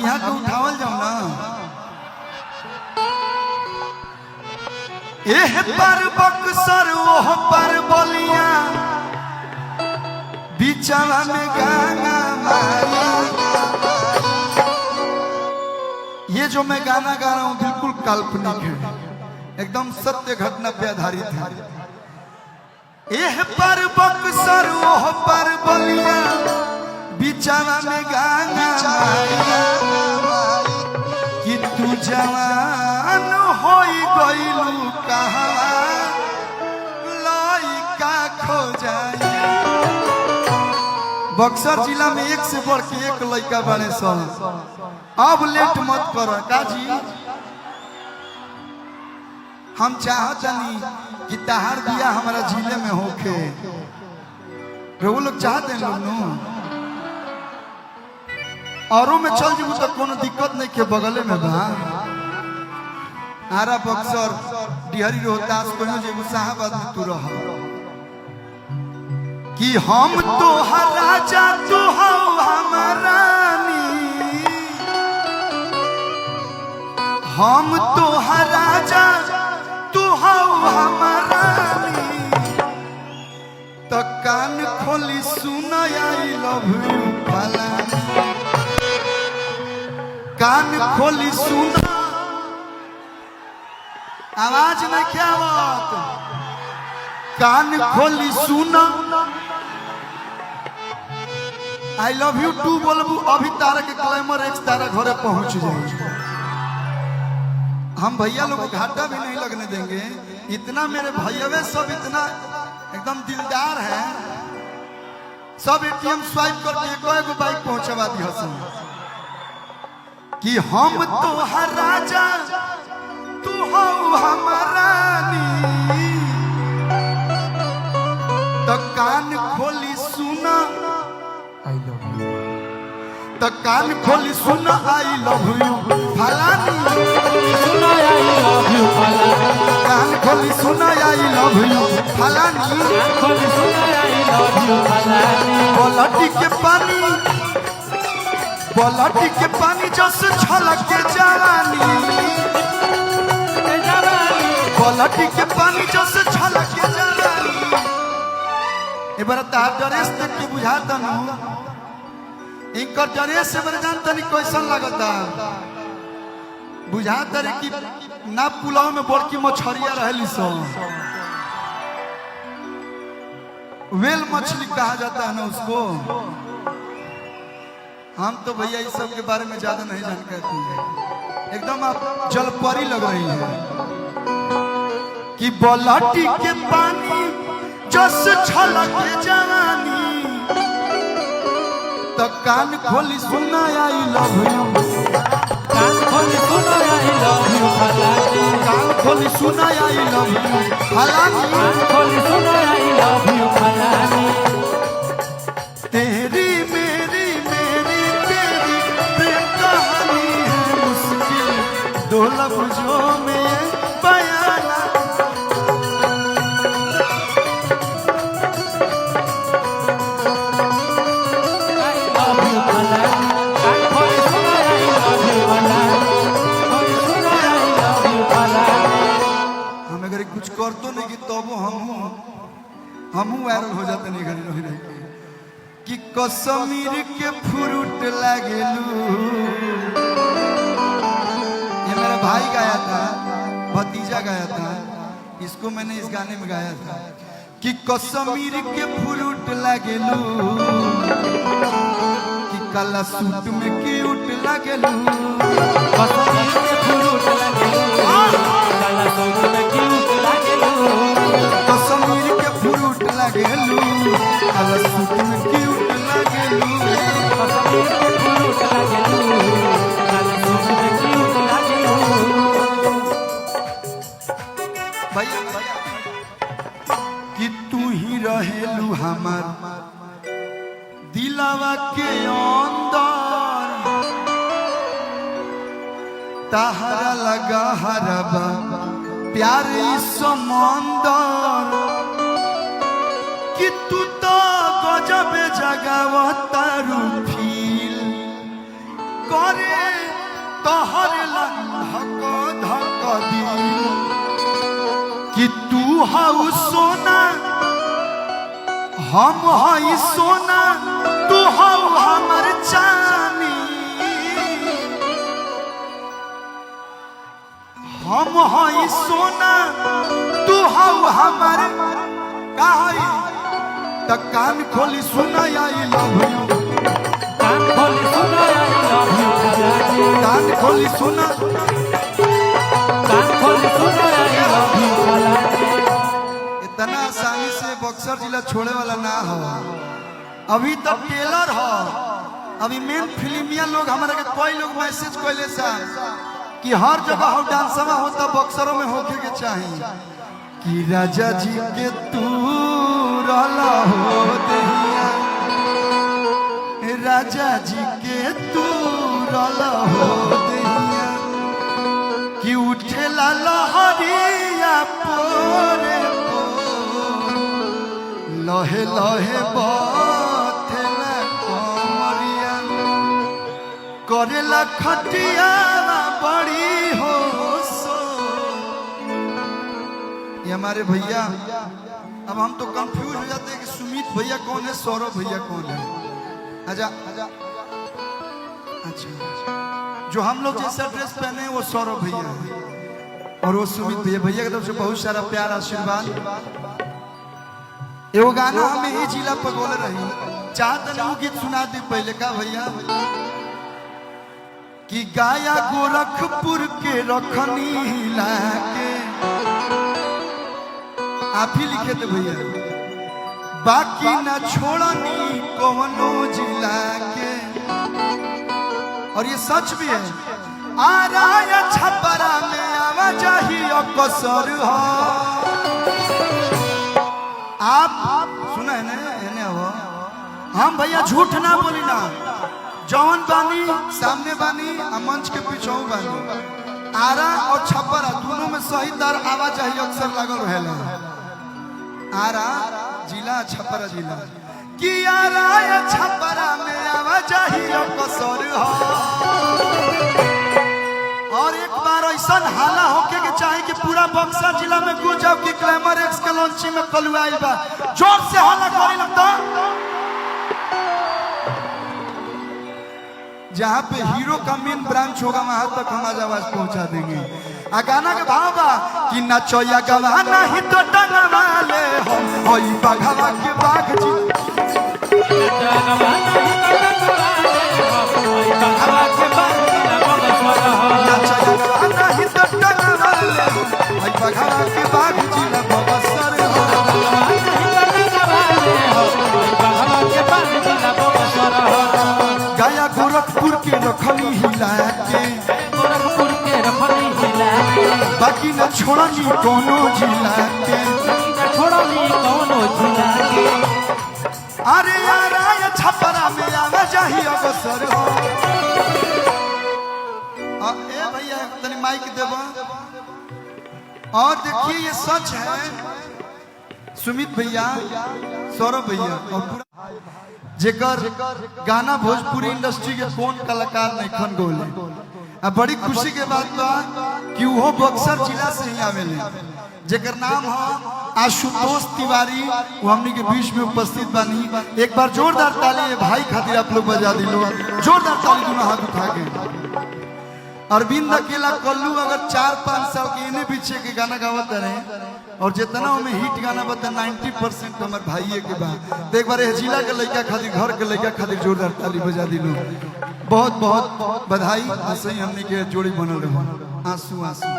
यहाँ के उठावल जाओ ना। एह पर बक्सर ओह पर बलिया बिचवा में गाना माया। ये जो मैं गाना गा रहा हूँ बिल्कुल काल्पनिक है, एकदम सत्य घटना पे आधारित है। एह पर बक्सर ओह पर बलिया बिचवा में गाना माया। कि तू जवान होई गइलू कहवा लइका खो जाए। बक्सर जिला में एक से बढ़ के एक लइका बने सन। अब लेट मत कर काजी, हम चाहतनी कि तहार दिया हमारा जिले में होके। वो लोग चाहते हैं लोग नो औरों में चल जीबू तो कोनो दिक्कत नहीं के बगले में बा। आरा बक्सर डिहरी रोहतास कोनो जेबू साहबाद में तू रह। कि हम तो हर राजा तू हो हमारा रानी, हम तो हर राजा तू हो हमारा रानी। तो कान खोली सुन आई लव यू फलानी, कान खोली सुन। आवाज में क्या बात, कान खोली सुन। आई लव यू टू बोलबू अभी तारा के क्लेमर एक तारा घरे पहुंच जाए। हम भैया लोग को घाटा भी नहीं लगने देंगे। इतना मेरे भैया सब इतना एकदम दिलदार है, सब एटीएम स्वाइप करके एको बाइक पहुंचवा दी हसन। कि हम तो हर राजा तू हो हमारा रानी। तो कान खोली सुना आई लव यू, तो कान खोली सुना आई लव यू फलानी। सुना आई लव यू फलानी, कान खोली सुना आई लव यू फलानी। कान खोली सुना आई लव यू फलानी। बोलटी के पानी, बोलटी के पानी जस छलक के जवानी। बोलटी के पानी जस छलक के जवानी। एबार तार ड्रेस देख के बुझाता न इनकर ड्रेस से बड़े जानता नहीं कैसन लगता। बुझाता रे कि ना पुलाव में बड़की मछरिया रहली सो। वेल मछली कहा जाता है ना उसको। हम तो भैया इस सब के बारे में ज्यादा नहीं जानकारी है। एकदम आप जलपरी लग रही है। कि बोलटी के पानी जस छलक के जवानी। तो कान खोली सुना आई लव यू, कान खोली सुना आई लव यू फलानी। कान खोली सुना आई लव यू फलानी। कान खोली सुना आई लव यू फलानी। तेरी मेरी मेरी तेरी प्रेम कहानी है मुश्किल दो लफ्जों में बयाना। कुछ कर तो नहीं कि तब हम वायरल हो जाते नहीं घड़ी रही रही। कि कश्मीर के फ्रूट लागेलू। ये मेरा भाई गाया था, भतीजा गाया था, इसको मैंने इस गाने में गाया था। कि कश्मीर के फ्रूट लागेलू। कि काला सूट में क्यूट लागेलू। कश्मीर के फ्रूट लागेलू, काला सूट में क्यूट लागेलू। कश्मीर के फ्रूट लागेलू, काला सूट में क्यूट लागेलू। कश्मीर के फ्रूट लागेलू, काला सूट में क्यूट लागेलू। भैया कि तू ही रहेलू हमार दिलावा के अंदर। तहरा लगा हरबा प्यारे समंदर। कि तू तो गजब जगावतारू फील करे तोहर धक धक दिल कि तू हऊ सोना हम हई सोना तू हऊ हमर चानी हम हई सोना तू हऊ हमर का हई त कान खोली सुना आई लव यू कान खोली सुना आई लव यू कान खोली सुना कान खोली सुना आई लव यू इतना आसानी से बक्सर जिला छोड़े वाला ना हो अभी तक टेलर हो अभी मेन फिल्मिया लोग हमारे के कोई लोग मैसेज कोइले सा कि हर जगह हो डांसवा होता बक्सरों में होके के चाहिए कि राजा जी के तू रला हो दहिया राजा जी के तू रला हो दहिया कि उठेला लहरिया पोरे लहे लहे बथेला कमरिया करेला खटिया बड़ी हो सो ये हमारे भैया अब हम तो कंफ्यूज हो जाते हैं कि सुमित भैया कौन है सौरभ भैया कौन है अच्छा जो हम लोग जैसा ड्रेस पहने हैं वो सौरभ भैया है और वो सुमित भैया भैया की तरफ से बहुत सारा प्यार आशीर्वाद एगो गाना हमें ये जिला पर बोल रही चाहते वो गीत सुना दी पहले का भैया कि गाया गोरखपुर के रखनी लाके आप ही लिखे थे भैया बाकी न छोड़नी कौनो जिला के और ये सच भी है आ रहा छपरा में आवाजाही कसर हो आप सुना है ना हो हम भैया झूठ ना बोली ना जौन बानी सामने बानी मंच के पीछे बानी आरा और छपरा दोनों में सही दर आवाजाही अक्सर लागल रहेला आरा जिला छपरा जिला कि आरा या छपरा में आवाजाही कसर हो और एक बार ऐसा हाला होके के चाहे कि पूरा बक्सर जिला में गूंज जाओ कि ग्लैमर एक्स के लॉन्चिंग में कलुआई बा जोर से हाला करे लगता जहाँ पे हीरो का मेन ब्रांच होगा वहां तक हम आज आवाज पहुंचा देंगे आ गाना के भाव बा कि नचोया गवाना ही तो टंगवा ले हम होई बघवा के बाघ जी बघवा के बाघ जिला बक्सर गया गोरखपुर के रखनी हिला के गोरखपुर के रखनी हिला बाकी न छोड़नी कोनो जिला के छोड़नी कोनो जिला के अरे यार आया छपरा में आवा जाही अवसर हो ए भैया तनी माइक देबो और देखिए ये सच है सुमित भैया सौरभ भैया और पूरा जेकर गाना भोजपुरी इंडस्ट्री के कौन कलाकार नहीं खन गोले अब बड़ी खुशी के बात बा कि वो बक्सर जिला से ही आवेले जेकर नाम है आशुतोष तिवारी वो हमनी के बीच में उपस्थित बानी एक बार जोरदार ताली भाई खातिर आप लोग बजा दिलो जोरदार ताली दोनों हाथ उठा के अरविंद अकेला कल्लू अगर 4-5 साल के इन्हें पीछे के गाना गावत रहे और जितना में हिट गाना बता 90% हमारे भाई के बाद तो एक बार जिला के लड़का खातिर घर के लड़का खातिर जोरदार ताली बजा दिलो बहुत बहुत बधाई ऐसे ही हमने के जोड़ी बनल रहो आंसू आंसू